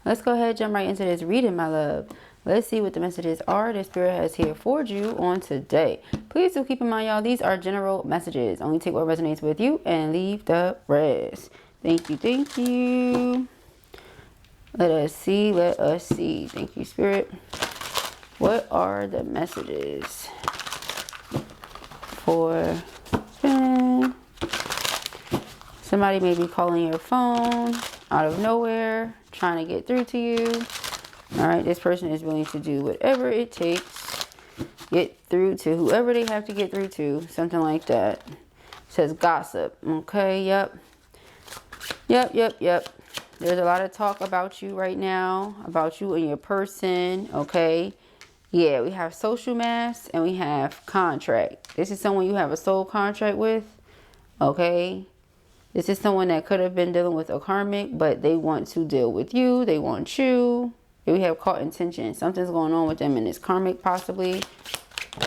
Let's go ahead, jump right into this reading, my love. Let's see what the messages are that Spirit has here for you on today. Please do keep in mind, y'all, these are general messages. Only take what resonates with you and leave the rest. Thank you, thank you. Let us see, let us see. Thank you, Spirit. What are the messages for somebody may be calling your phone out of nowhere, trying to get through to you. All right, this person is willing to do whatever it takes, get through to whoever they have to get through to, something like that. It says gossip. Okay, yep. There's a lot of talk about you right now, about you and your person. Okay, yeah, we have social mass and we have contract. This is someone you have a soul contract with. Okay, this is someone that could have been dealing with a karmic, but they want to deal with you. They want you. We have caught intention. Something's going on with them in this karmic, possibly.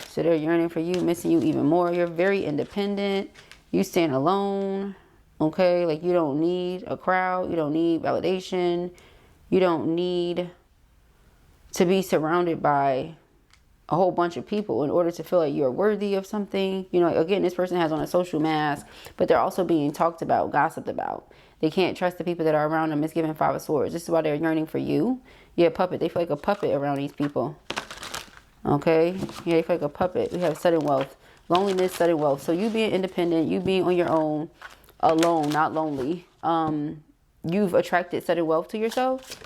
So they're yearning for you, missing you even more. You're very independent. You stand alone. Okay, like you don't need a crowd. You don't need validation. You don't need to be surrounded by a whole bunch of people in order to feel like you're worthy of something. You know, again, this person has on a social mask, but they're also being talked about, gossiped about. They can't trust the people that are around them. It's giving Five of Swords. This is why they're yearning for you. Yeah, puppet. They feel like a puppet around these people. Okay? Yeah, they feel like a puppet. We have sudden wealth. Loneliness, sudden wealth. So you being independent, you being on your own, alone, not lonely. You've attracted sudden wealth to yourself.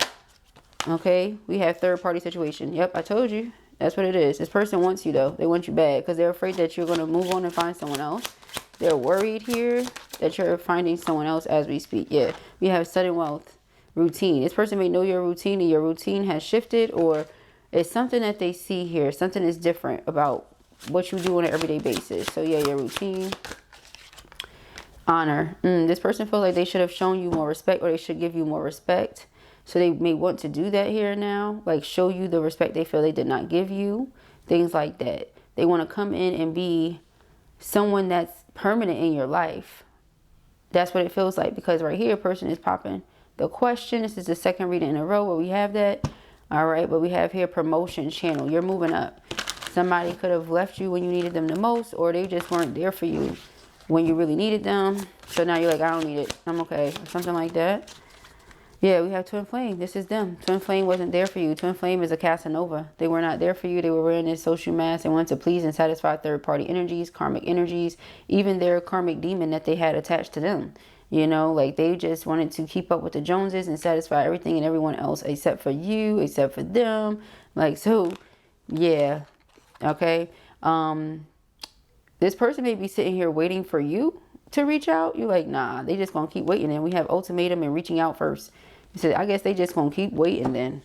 Okay? We have third party situation. Yep, I told you. That's what it is. This person wants you, though. They want you bad because they're afraid that you're going to move on and find someone else. They're worried here that you're finding someone else as we speak. Yeah, we have sudden wealth. Routine. This person may know your routine and your routine has shifted, or it's something that they see here. Something is different about what you do on an everyday basis. So yeah, your routine. Honor. This person feels like they should have shown you more respect, or they should give you more respect. So they may want to do that here now, like show you the respect they feel they did not give you. Things like that. They want to come in and be someone that's permanent in your life. That's what it feels like, because right here a person is popping the question. This is the second reading in a row where we have that. All right, but we have here promotion channel. You're moving up. Somebody could have left you when you needed them the most, or they just weren't there for you when you really needed them. So now you're like, I don't need it, I'm okay, or something like that. Yeah, we have Twin Flame. This is them. Twin Flame wasn't there for you. Twin Flame is a Casanova. They were not there for you. They were wearing this social mask and wanted to please and satisfy third-party energies, karmic energies, even their karmic demon that they had attached to them. You know, like they just wanted to keep up with the Joneses and satisfy everything and everyone else except for you, except for them. Like, so, yeah. Okay. This person may be sitting here waiting for you to reach out. You're like, nah, they just gonna keep waiting. And we have ultimatum and reaching out first. You said, I guess they just gonna keep waiting then.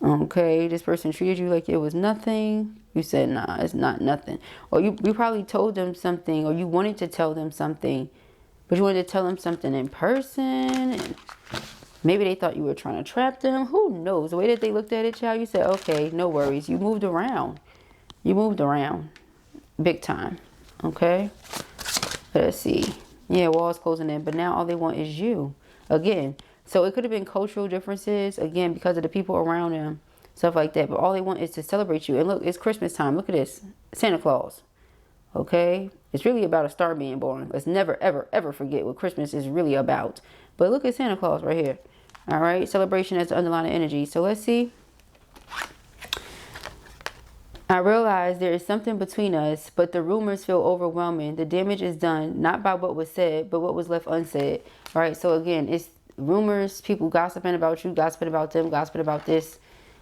Okay, this person treated you like it was nothing. You said, nah, it's not nothing. Or you probably told them something, or you wanted to tell them something, but you wanted to tell them something in person. And maybe they thought you were trying to trap them. Who knows? The way that they looked at it, child, you said, okay, no worries. You moved around. You moved around. Big time. Okay. Let's see. Yeah, walls closing in. But now all they want is you. Again. So it could have been cultural differences, again, because of the people around them, stuff like that. But all they want is to celebrate you. And look, it's Christmas time. Look at this. Santa Claus. Okay? It's really about a star being born. Let's never, ever, ever forget what Christmas is really about. But look at Santa Claus right here. All right? Celebration as the underlying energy. So let's see. I realize there is something between us, but the rumors feel overwhelming. The damage is done, not by what was said, but what was left unsaid. All right? So again, it's rumors, people gossiping about you, gossiping about them, gossiping about this,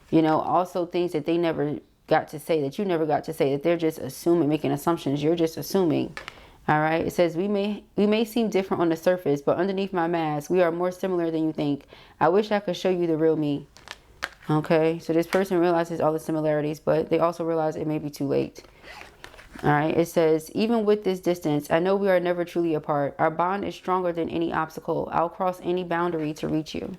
you know, also things that they never got to say, that you never got to say, that they're just assuming, making assumptions. You're just assuming. All right. It says we may seem different on the surface, but underneath my mask, we are more similar than you think. I wish I could show you the real me. Okay. So this person realizes all the similarities, but they also realize it may be too late. All right, it says, even with this distance, I know we are never truly apart. Our bond is stronger than any obstacle. I'll cross any boundary to reach you.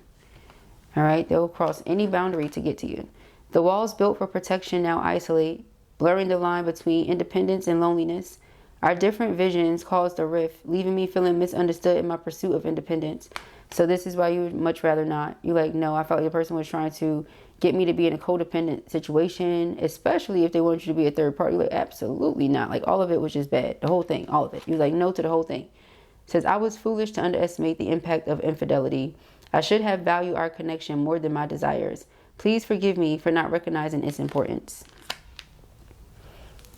All right, they'll cross any boundary to get to you. The walls built for protection now isolate, blurring the line between independence and loneliness. Our different visions caused a rift, leaving me feeling misunderstood in my pursuit of independence. So this is why you would much rather not. You like, no, I felt like the person was trying to get me to be in a codependent situation, especially if they wanted you to be a third party. Like, absolutely not. Like, all of it was just bad. The whole thing, all of it. You was like, no to the whole thing. It says, I was foolish to underestimate the impact of infidelity. I should have valued our connection more than my desires. Please forgive me for not recognizing its importance.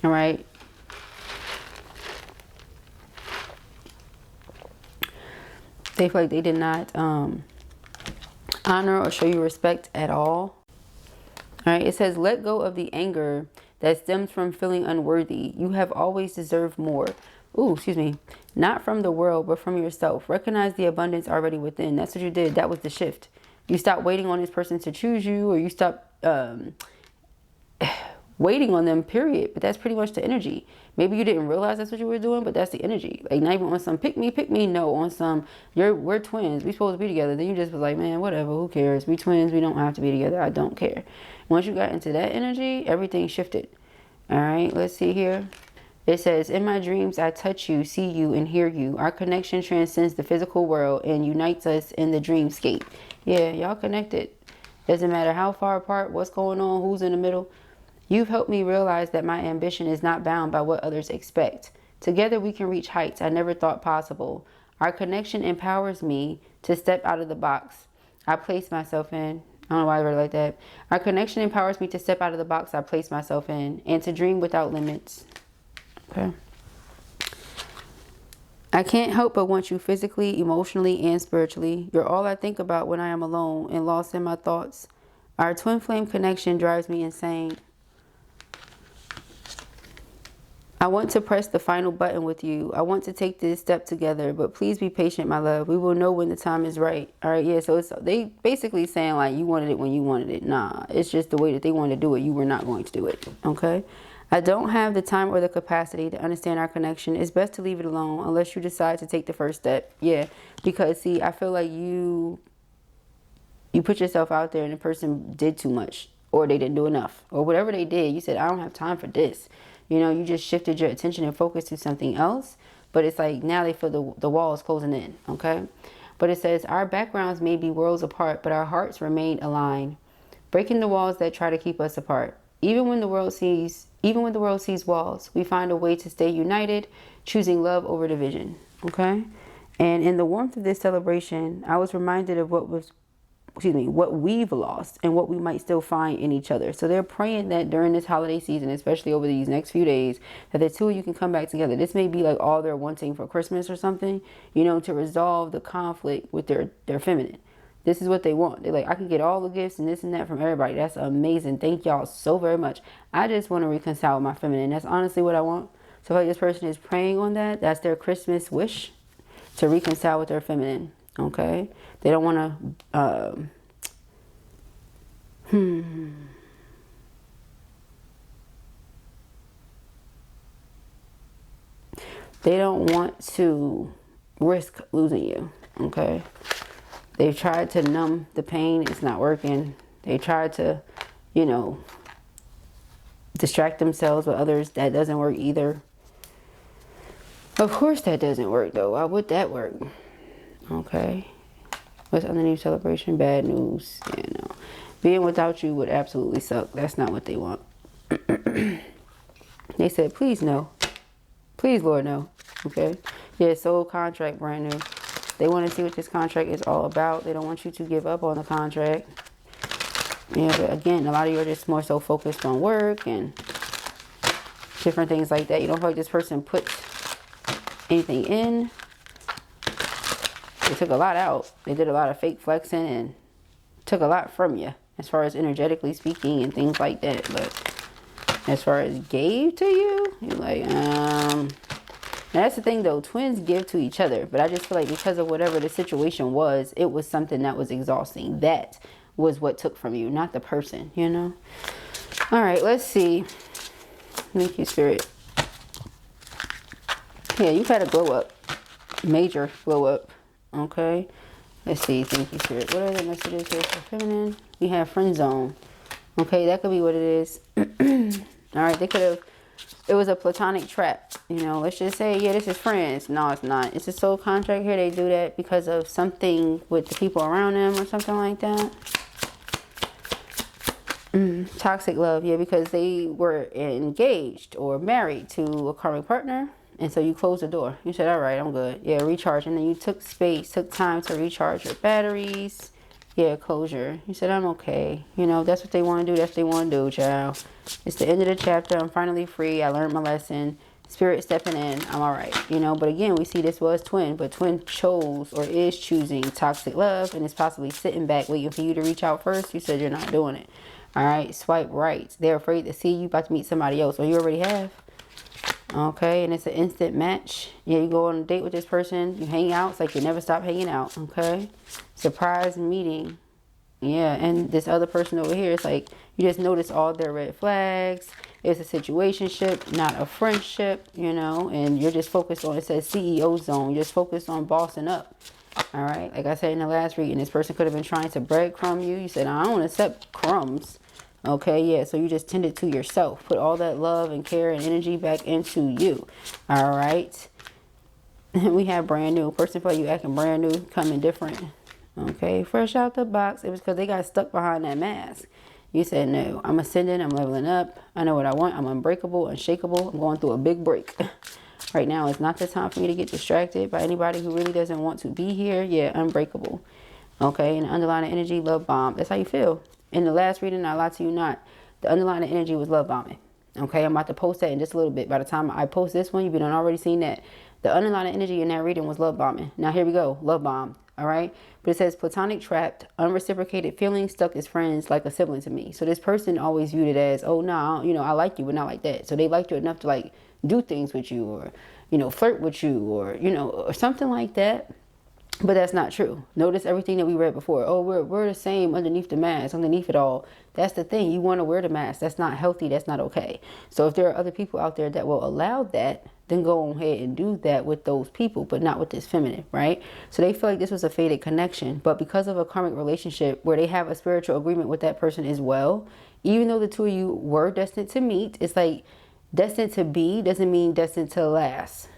All right. They feel like they did not honor or show you respect at all. All right. It says, let go of the anger that stems from feeling unworthy. You have always deserved more. Ooh, excuse me. Not from the world, but from yourself. Recognize the abundance already within. That's what you did. That was the shift. You stopped waiting on this person to choose you, or you stopped waiting on them, period. But that's pretty much the energy. Maybe you didn't realize that's what you were doing, but that's the energy. Like, not even on some pick me. No, on some, we're twins. We supposed to be together. Then you just was like, man, whatever, who cares? We twins. We don't have to be together. I don't care. Once you got into that energy, everything shifted. All right, let's see here. It says, in my dreams, I touch you, see you, and hear you. Our connection transcends the physical world and unites us in the dreamscape. Yeah, y'all connected. Doesn't matter how far apart, what's going on, who's in the middle. You've helped me realize that my ambition is not bound by what others expect. Together we can reach heights I never thought possible. Our connection empowers me to step out of the box I place myself in. I don't know why I read it like that. Our connection empowers me to step out of the box I place myself in and to dream without limits. Okay. I can't help but want you physically, emotionally, and spiritually. You're all I think about when I am alone and lost in my thoughts. Our twin flame connection drives me insane. I want to press the final button with you. I want to take this step together, but please be patient, my love. We will know when the time is right. All right, yeah, so they basically saying like you wanted it when you wanted it. Nah, it's just the way that they wanted to do it. You were not going to do it, okay? I don't have the time or the capacity to understand our connection. It's best to leave it alone unless you decide to take the first step. Yeah, because see, I feel like you put yourself out there and the person did too much, or they didn't do enough, or whatever they did. You said, I don't have time for this. You know, you just shifted your attention and focus to something else. But it's like now they feel the wall is closing in, okay? But it says, our backgrounds may be worlds apart, but our hearts remain aligned, breaking the walls that try to keep us apart. Even when the world sees walls, we find a way to stay united, choosing love over division, okay? And in the warmth of this celebration, I was reminded of what we've lost and what we might still find in each other. So they're praying that during this holiday season, especially over these next few days, that the two of you can come back together. This may be like all they're wanting for Christmas or something, you know, to resolve the conflict with their feminine. This is what they want. They're like, I can get all the gifts and this and that from everybody. That's amazing. Thank y'all so very much. I just want to reconcile with my feminine. That's honestly what I want. So if this person is praying on that, that's their Christmas wish, to reconcile with their feminine. Okay? They don't want to, they don't want to risk losing you. Okay? They've tried to numb the pain. It's not working. They tried to, you know, distract themselves with others. That doesn't work either. Of course that doesn't work, though. Why would that work? Okay. What's underneath celebration? Bad news. Yeah, no. Being without you would absolutely suck. That's not what they want. They said, please no. Please, Lord, no. Okay. Yeah, soul contract, brand new. They want to see what this contract is all about. They don't want you to give up on the contract. Yeah, but again, a lot of you are just more so focused on work and different things like that. You don't feel like this person put anything in. They took a lot out. They did a lot of fake flexing and took a lot from you as far as energetically speaking and things like that. But as far as gave to you, you're like, now that's the thing though, twins give to each other, but I just feel like because of whatever the situation was, it was something that was exhausting. That was what took from you, not the person, you know? All right, let's see. Thank you, Spirit. Yeah, you've had a glow up, major glow up, okay? Let's see, thank you, Spirit. What are the messages here for feminine? We have friend zone. Okay, that could be what it is. All right, they could have it was a platonic trap. You know, let's just say, yeah, this is friends. No, it's not. It's a soul contract here. They do that because of something with the people around them or something like that. Toxic love, yeah, because they were engaged or married to a karmic partner. And so you closed the door. You said, all right, I'm good. Yeah, recharge. And then you took space, took time to recharge your batteries. Yeah, closure. You said, I'm okay. You know, that's what they want to do. That's what they want to do, child. It's the end of the chapter. I'm finally free. I learned my lesson. Spirit stepping in. I'm all right. You know, but again, we see this was twin. But twin chose or is choosing toxic love. And is possibly sitting back waiting for you to reach out first. You said you're not doing it. All right. Swipe right. They're afraid to see you about to meet somebody else. Or you already have. Okay, and it's an instant match. Yeah, you go on a date with this person, you hang out, it's like you never stop hanging out. Okay, surprise meeting. Yeah, and this other person over here, it's like you just notice all their red flags. It's a situationship, not a friendship, you know, and you're just focused on, it says CEO zone, you're just focused on bossing up. All right, like I said in the last reading, this person could have been trying to breadcrumb you. You said, I don't accept crumbs. Okay, yeah, so you just tended to yourself. Put all that love and care and energy back into you. All right. We have brand new. Person for you acting brand new, coming different. Okay, fresh out the box. It was because they got stuck behind that mask. You said, no, I'm ascending. I'm leveling up. I know what I want. I'm unbreakable, unshakable. I'm going through a big break. Right now, it's not the time for me to get distracted by anybody who really doesn't want to be here. Yeah, unbreakable. Okay, and the underlying energy, love bomb. That's how you feel. In the last reading, I lie to you not, the underlying energy was love bombing. Okay, I'm about to post that in just a little bit. By the time I post this one, you've been already seen that. The underlying energy in that reading was love bombing. Now here we go, love bomb. All right, but it says platonic trapped, unreciprocated feelings, stuck as friends, like a sibling to me. So this person always viewed it as, oh no, you know, I like you, but not like that. So they liked you enough to like do things with you, or you know, flirt with you, or you know, or something like that. But that's not true. Notice everything that we read before. Oh, we're the same underneath the mask, underneath it all. That's the thing. You want to wear the mask. That's not healthy. That's not okay. So if there are other people out there that will allow that, then go ahead and do that with those people, but not with this feminine, right? So they feel like this was a fated connection. But because of a karmic relationship where they have a spiritual agreement with that person as well, even though the two of you were destined to meet, it's like destined to be doesn't mean destined to last.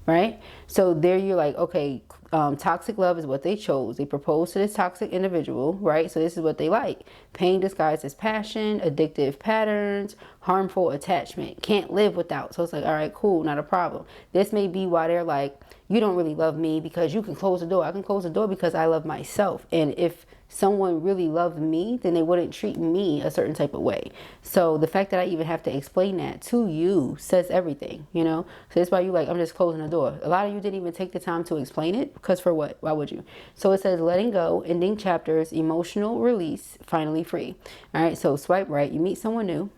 Right? So there you're like, okay, toxic love is what they chose. They proposed to this toxic individual, right? So this is what they like. Pain disguised as passion, addictive patterns, harmful attachment. Can't live without. So it's like, all right, cool, not a problem. This may be why they're like, you don't really love me because you can close the door. I can close the door because I love myself. And if someone really loved me, then they wouldn't treat me a certain type of way. So the fact that I even have to explain that to you says everything, you know? So that's why you like, I'm just closing the door. A lot of you didn't even take the time to explain it, because for what? Why would you? So it says letting go, ending chapters, emotional release, finally free. All right, so swipe right, you meet someone new.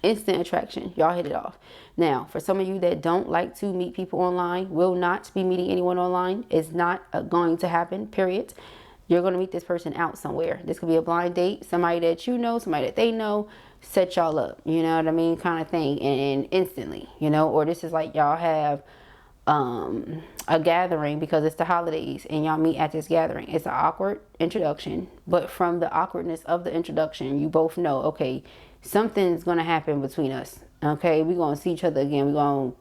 Instant attraction. Y'all hit it off. Now, for some of you that don't like to meet people online, will not be meeting anyone online, is not going to happen, period. You're going to meet this person out somewhere. This could be a blind date, somebody that you know, somebody that they know, set y'all up, you know what I mean, kind of thing, and instantly, you know, or this is like y'all have a gathering because it's the holidays and y'all meet at this gathering. It's an awkward introduction, but from the awkwardness of the introduction, you both know, okay, something's going to happen between us. Okay, we're going to see each other again. We're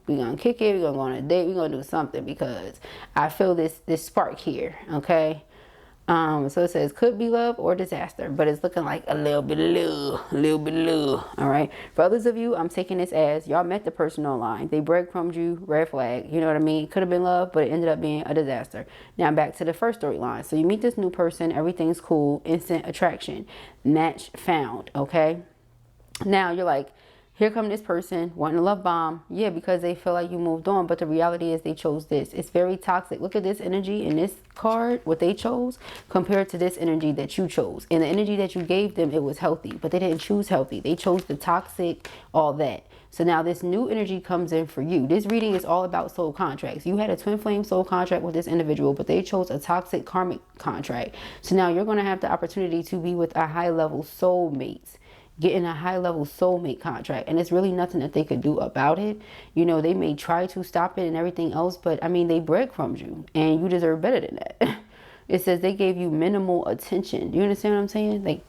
going to kick it. We're going to go on a date. We're going to do something because I feel this spark here. Okay. So it says could be love or disaster, but it's looking like a little bit of love, a little bit of love. All right. For others of you, I'm taking this as y'all met the person online. They breadcrumbed you, red flag. You know what I mean? Could have been love, but it ended up being a disaster. Now back to the first storyline. So you meet this new person. Everything's cool. Instant attraction. Match found. Okay. Now you're like, here come this person wanting a love bomb. Yeah, because they feel like you moved on. But the reality is they chose this. It's very toxic. Look at this energy in this card, what they chose, compared to this energy that you chose. And the energy that you gave them, it was healthy. But they didn't choose healthy. They chose the toxic, all that. So now this new energy comes in for you. This reading is all about soul contracts. You had a twin flame soul contract with this individual, but they chose a toxic karmic contract. So now you're going to have the opportunity to be with a high level soulmate. Getting a high level soulmate contract, and it's really nothing that they could do about it. You know, they may try to stop it and everything else, but I mean, they breadcrumbed you and you deserve better than that. It says they gave you minimal attention. Do you understand what I'm saying? Like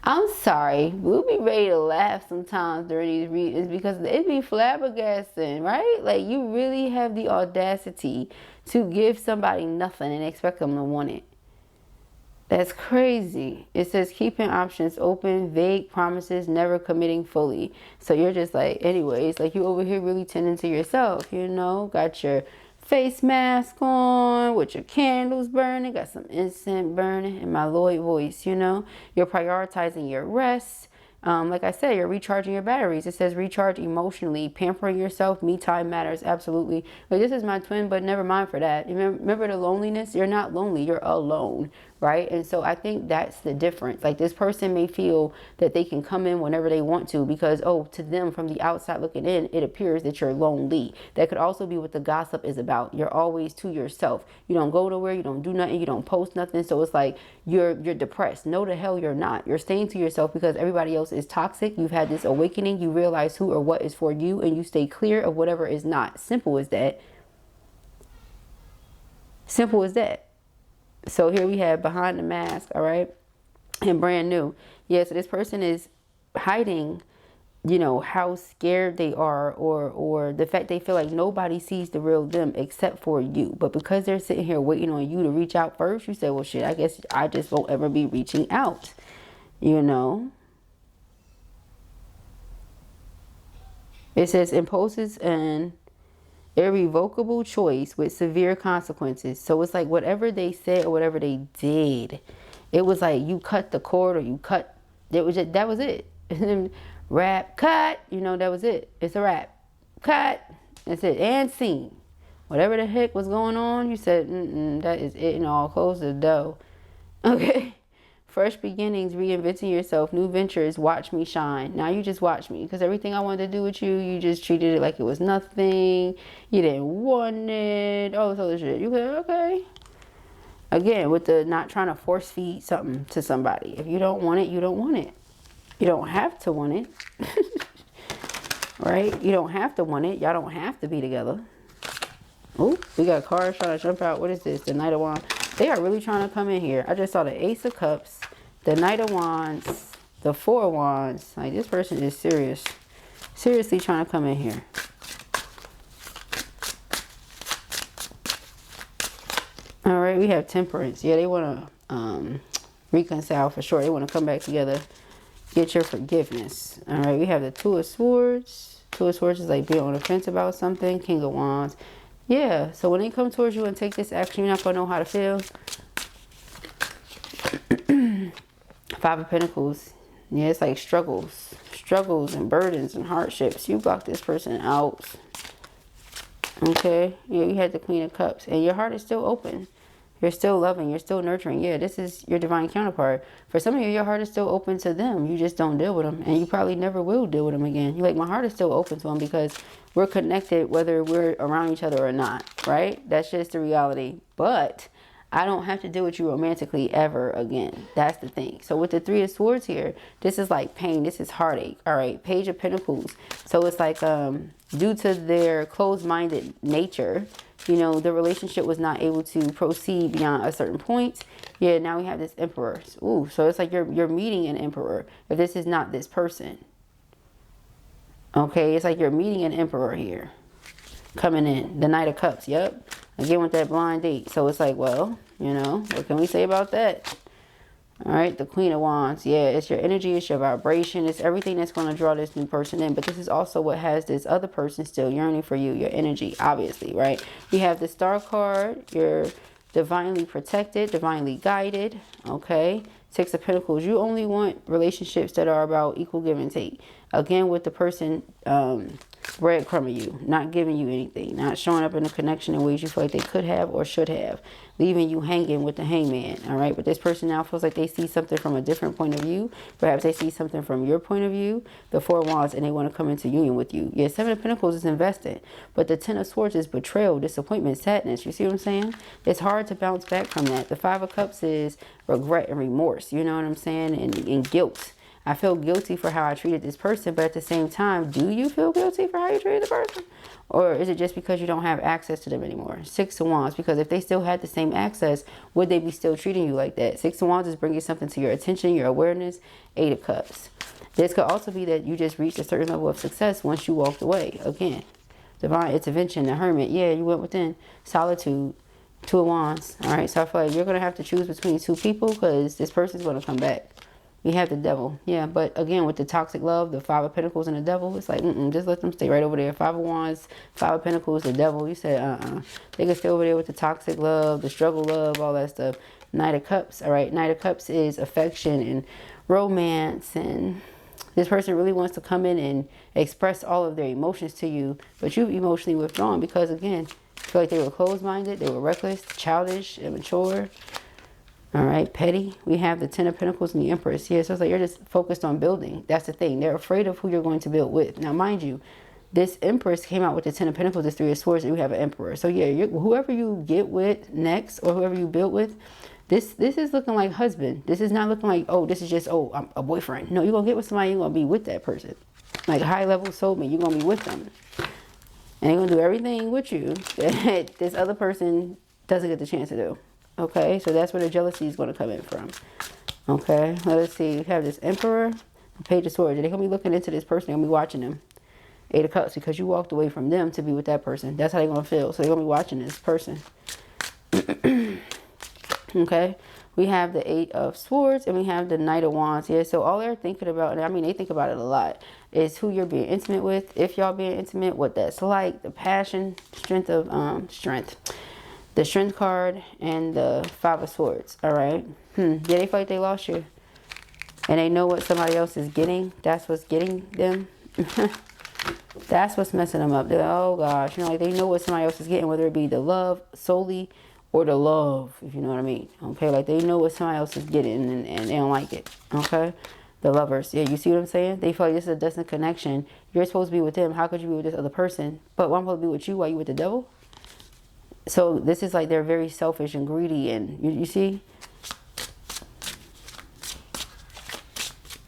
I'm sorry, we'll be ready to laugh sometimes during these readings because it be flabbergasting, right? Like, you really have the audacity to give somebody nothing and expect them to want it. That's crazy. It says keeping options open, vague promises, never committing fully. So you're just like, anyways, like you over here really tending to yourself, you know, got your face mask on with your candles burning, got some incense burning in my Lloyd voice, you know, you're prioritizing your rest. Like I said, you're recharging your batteries. It says recharge emotionally, pampering yourself. Me time matters. Absolutely. Like, this is my twin, but never mind for that. Remember the loneliness? You're not lonely. You're alone, right? And so I think that's the difference. Like, this person may feel that they can come in whenever they want to because, oh, to them from the outside looking in, it appears that you're lonely. That could also be what the gossip is about. You're always to yourself. You don't go nowhere. You don't do nothing. You don't post nothing. So it's like you're depressed. No, the hell you're not. You're staying to yourself because everybody else is toxic. You've had this awakening. You realize who or what is for you, and you stay clear of whatever is not. Simple as that. Simple as that. So here we have behind the mask, all right, and brand new. Yeah, so this person is hiding, you know, how scared they are, or the fact they feel like nobody sees the real them except for you. But because they're sitting here waiting on you to reach out first, you say, well, shit, I guess I just won't ever be reaching out, you know. It says imposes an irrevocable choice with severe consequences. So it's like whatever they said or whatever they did, it was like you cut the cord or you cut, it was just, that was it. Rap, cut, you know, that was it. It's a wrap. Cut. That's it. And scene. Whatever the heck was going on, you said, that is it, and all close the door. Okay. Fresh beginnings, reinventing yourself, new ventures, watch me shine. Now you just watch me, because everything I wanted to do with you, you just treated it like it was nothing. You didn't want it. All this other shit. You said, okay. Again, with the not trying to force feed something to somebody. If you don't want it, you don't want it. You don't have to want it. Right? You don't have to want it. Y'all don't have to be together. Oh, we got cars trying to jump out. What is this? The Knight of Wands. They are really trying to come in here. I just saw the Ace of Cups, the Knight of Wands, the Four of Wands. Like, this person is serious. Seriously trying to come in here. All right, we have Temperance. Yeah, they want to reconcile for sure. They want to come back together. Get your forgiveness. All right, we have the Two of Swords. Two of Swords is like being on the fence about something. King of Wands. Yeah, so when they come towards you and take this action, you're not going to know how to feel. Five of Pentacles. Yeah, it's like struggles. Struggles and burdens and hardships. You block this person out. Okay. Yeah, you had the Queen of Cups. And your heart is still open. You're still loving. You're still nurturing. Yeah, this is your divine counterpart. For some of you, your heart is still open to them. You just don't deal with them. And you probably never will deal with them again. You're like, my heart is still open to them because we're connected whether we're around each other or not. Right? That's just the reality. But I don't have to deal with you romantically ever again. That's the thing. So with the Three of Swords here, this is like pain. This is heartache. All right. Page of Pentacles. So it's like due to their closed-minded nature, you know, the relationship was not able to proceed beyond a certain point. Yeah, now we have this Emperor. Ooh, so it's like you're meeting an Emperor if this is not this person. Okay, it's like you're meeting an Emperor here. Coming in. The Knight of Cups, yep. Again with that blind date. So it's like, well, you know, what can we say about that? All right, the Queen of Wands. Yeah, it's your energy, it's your vibration, it's everything that's going to draw this new person in. But this is also what has this other person still yearning for you, your energy, obviously, right? You have the Star card. You're divinely protected, divinely guided, okay? Six of Pentacles. You only want relationships that are about equal give and take. Again, with the person breadcrumbing you, not giving you anything, not showing up in a connection in ways you feel like they could have or should have, leaving you hanging with the hangman, all right? But this person now feels like they see something from a different point of view. Perhaps they see something from your point of view, the Four of Wands, and they want to come into union with you. Yeah, Seven of Pentacles is invested, but the Ten of Swords is betrayal, disappointment, sadness. You see what I'm saying? It's hard to bounce back from that. The Five of Cups is regret and remorse, you know what I'm saying, and guilt. I feel guilty for how I treated this person. But at the same time, do you feel guilty for how you treated the person? Or is it just because you don't have access to them anymore? Six of Wands, because if they still had the same access, would they be still treating you like that? Six of Wands is bringing something to your attention, your awareness. Eight of Cups. This could also be that you just reached a certain level of success once you walked away. Again, divine intervention, the Hermit. Yeah, you went within. Solitude. Two of Wands. All right, so I feel like you're going to have to choose between two people because this person's going to come back. We have the Devil. Yeah, but again, with the toxic love, the Five of Pentacles and the Devil, it's like, just let them stay right over there. Five of Wands, Five of Pentacles, the Devil. You said, They can stay over there with the toxic love, the struggle love, all that stuff. Knight of Cups. All right, Knight of Cups is affection and romance, and this person really wants to come in and express all of their emotions to you, but you've emotionally withdrawn because, again, I feel like they were closed-minded, they were reckless, childish, immature. All right, petty. We have the Ten of Pentacles and the Empress. Yeah, so it's like you're just focused on building. That's the thing. They're afraid of who you're going to build with. Now, mind you, this Empress came out with the Ten of Pentacles, this Three of Swords, and you have an Emperor. So yeah, whoever you get with next or whoever you build with, this is looking like husband. This is not looking like, oh, this is just, oh, I'm a boyfriend. No, you're going to get with somebody, you're going to be with that person. Like high-level soulmate, you're going to be with them. And they're going to do everything with you that this other person doesn't get the chance to do. Okay, so that's where the jealousy is going to come in from. Okay, let's see. We have this Emperor, Page of Swords. They're going to be looking into this person. They're going to be watching them. Eight of Cups, because you walked away from them to be with that person. That's how they're going to feel. So they're going to be watching this person. Okay, we have the Eight of Swords and we have the Knight of Wands. Yeah, so all they're thinking about, and I mean, they think about it a lot, is who you're being intimate with, if y'all being intimate, what that's like, the passion, strength of, the Strength card, and the Five of Swords. All right. Yeah, they feel like they lost you. And they know what somebody else is getting. That's what's getting them. That's what's messing them up. They're like, oh gosh. You know, like they know what somebody else is getting, whether it be the love solely or the love, if you know what I mean. Okay, like they know what somebody else is getting and they don't like it. Okay. The Lovers. Yeah, you see what I'm saying? They feel like this is a destined connection. You're supposed to be with them. How could you be with this other person? But I'm supposed to be with you while you with the devil? So this is like they're very selfish and greedy, and you see?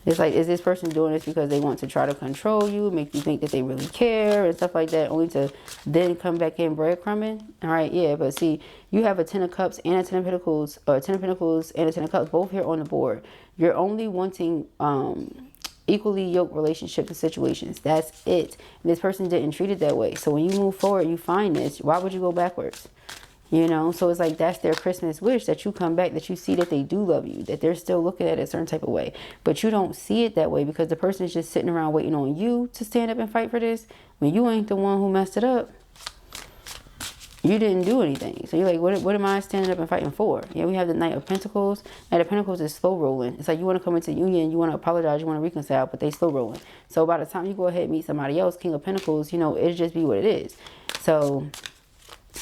It's like, is this person doing this because they want to try to control you, make you think that they really care and stuff like that, only to then come back in breadcrumbing? All right, yeah, but see, you have a Ten of Cups and a Ten of Pentacles, or a Ten of Pentacles and a Ten of Cups, both here on the board. You're only wanting equally yoked relationships and situations. That's it. And this person didn't treat it that way. So when you move forward, you find this. Why would you go backwards? You know, so it's like that's their Christmas wish, that you come back, that you see that they do love you, that they're still looking at it a certain type of way. But you don't see it that way because the person is just sitting around waiting on you to stand up and fight for this. When you ain't the one who messed it up, you didn't do anything. So you're like, what am I standing up and fighting for? Yeah, we have the Knight of Pentacles. Knight of Pentacles is slow rolling. It's like you want to come into union, you want to apologize, you want to reconcile, but they slow rolling. So by the time you go ahead and meet somebody else, King of Pentacles, you know, it'll just be what it is. So,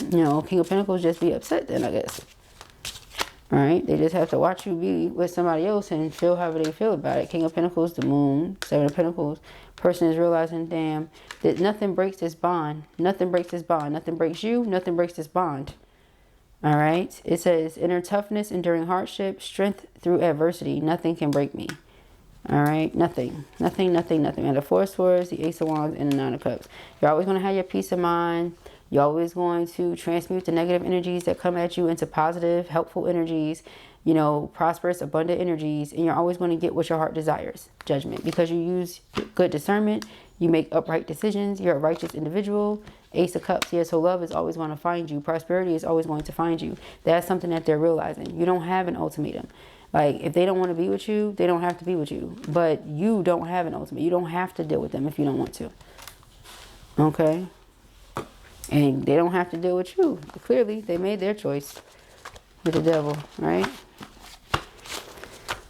you know, King of Pentacles just be upset then, I guess. All right, they just have to watch you be with somebody else and feel however they feel about it. King of Pentacles, the Moon, Seven of Pentacles. Person is realizing, damn, that nothing breaks this bond. Nothing breaks this bond. Nothing breaks you. Nothing breaks this bond. All right. It says, inner toughness, enduring hardship, strength through adversity. Nothing can break me. All right. Nothing. Nothing, nothing, nothing. And the Four of Swords, the Ace of Wands, and the Nine of Cups. You're always going to have your peace of mind. You're always going to transmute the negative energies that come at you into positive, helpful energies, you know, prosperous, abundant energies. And you're always going to get what your heart desires. Judgment. Because you use good discernment. You make upright decisions. You're a righteous individual. Ace of Cups. Yeah, so love is always going to find you. Prosperity is always going to find you. That's something that they're realizing. You don't have an ultimatum. Like, if they don't want to be with you, they don't have to be with you. But you don't have an ultimate. You don't have to deal with them if you don't want to. Okay? And they don't have to deal with you. Clearly, they made their choice with the devil, right?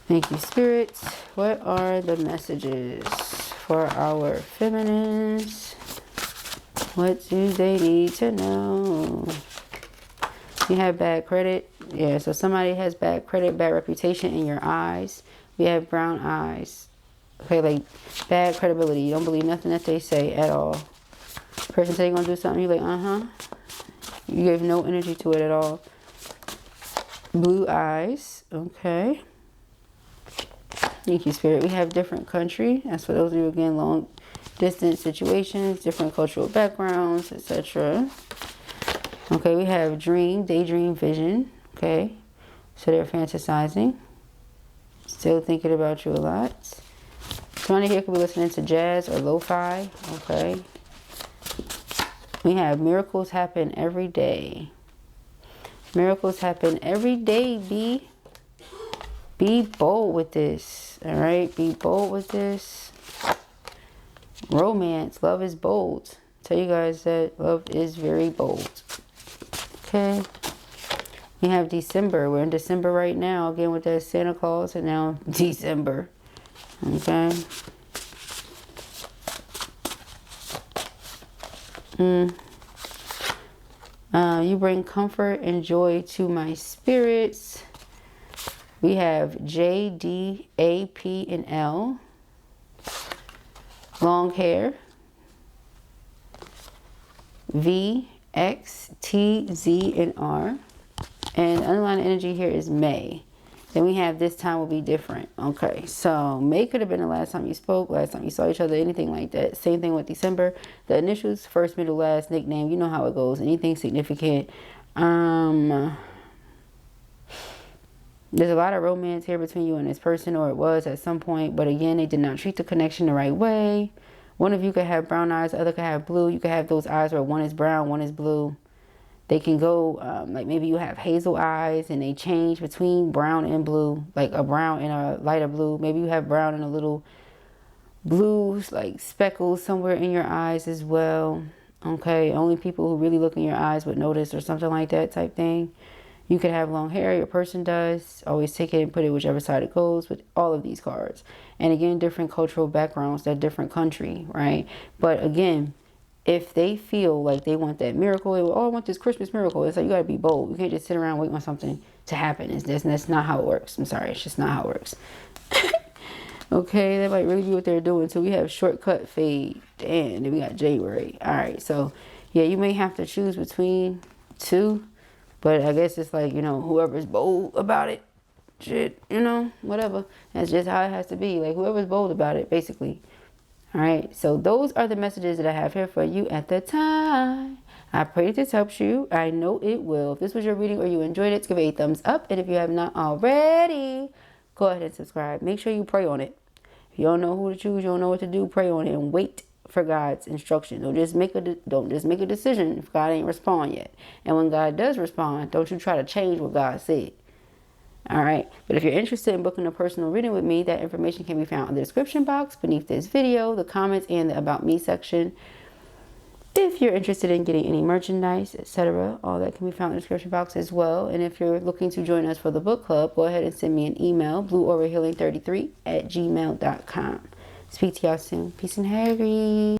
Thank you, Spirit. What are the messages for our feminines? What do they need to know? You have bad credit. Yeah, so somebody has bad credit, bad reputation in your eyes. We have brown eyes. Okay, like bad credibility. You don't believe nothing that they say at all. Person say you're going to do something, you're like, You give no energy to it at all. Blue eyes. Okay. Thank you, Spirit. We have different country. That's for those of you, again, long distance situations, different cultural backgrounds, etc. Okay, we have dream, daydream, vision. Okay, so they're fantasizing. Still thinking about you a lot. Someone here could be listening to jazz or lo-fi. Okay. We have miracles happen every day. Miracles happen every day, B. Be bold with this. All right, be bold with this. Romance, love is bold. Tell you guys that love is very bold. Okay. We have December. We're in December right now. Again with that Santa Claus, and now December. Okay. You bring comfort and joy to my spirits. We have J, D, A, P, and L. Long hair. V, X, T, Z, and R. And underlying energy here is May. Then we have this time will be different. Okay, so May could have been the last time you spoke, last time you saw each other, anything like that. Same thing with December. The initials, first, middle, last, nickname. You know how it goes. Anything significant. There's a lot of romance here between you and this person, or it was at some point. But again, they did not treat the connection the right way. One of you could have brown eyes, the other could have blue. You could have those eyes where one is brown, one is blue. They can go, like maybe you have hazel eyes and they change between brown and blue, like a brown and a lighter blue. Maybe you have brown and a little blues, like speckles somewhere in your eyes as well. Okay, only people who really look in your eyes would notice, or something like that type thing. You could have long hair, your person does. Always take it and put it whichever side it goes with all of these cards. And again, different cultural backgrounds, that different country, right? But again, if they feel like they want that miracle, they will, oh, I want this Christmas miracle. It's like, you got to be bold. You can't just sit around waiting on something to happen. That's not how it works. I'm sorry. It's just not how it works. Okay, that might really be what they're doing. So we have shortcut, fade, and then we got January. All right, so yeah, you may have to choose between two, but I guess it's like, you know, whoever's bold about it, shit, you know, whatever. That's just how it has to be. Like, whoever's bold about it, basically. All right, so those are the messages that I have here for you at the time. I pray that this helps you. I know it will. If this was your reading or you enjoyed it, give it a thumbs up. And if you have not already, go ahead and subscribe. Make sure you pray on it. If you don't know who to choose, you don't know what to do, pray on it and wait for God's instruction. Don't just make a decision if God ain't respond yet. And when God does respond, don't you try to change what God said. All right, but if you're interested in booking a personal reading with me, that information can be found in the description box beneath this video, the comments, and the About Me section. If you're interested in getting any merchandise, etc., all that can be found in the description box as well. And if you're looking to join us for the book club, go ahead and send me an email, blueaurahealing33@gmail.com. Speak to y'all soon. Peace and Harry.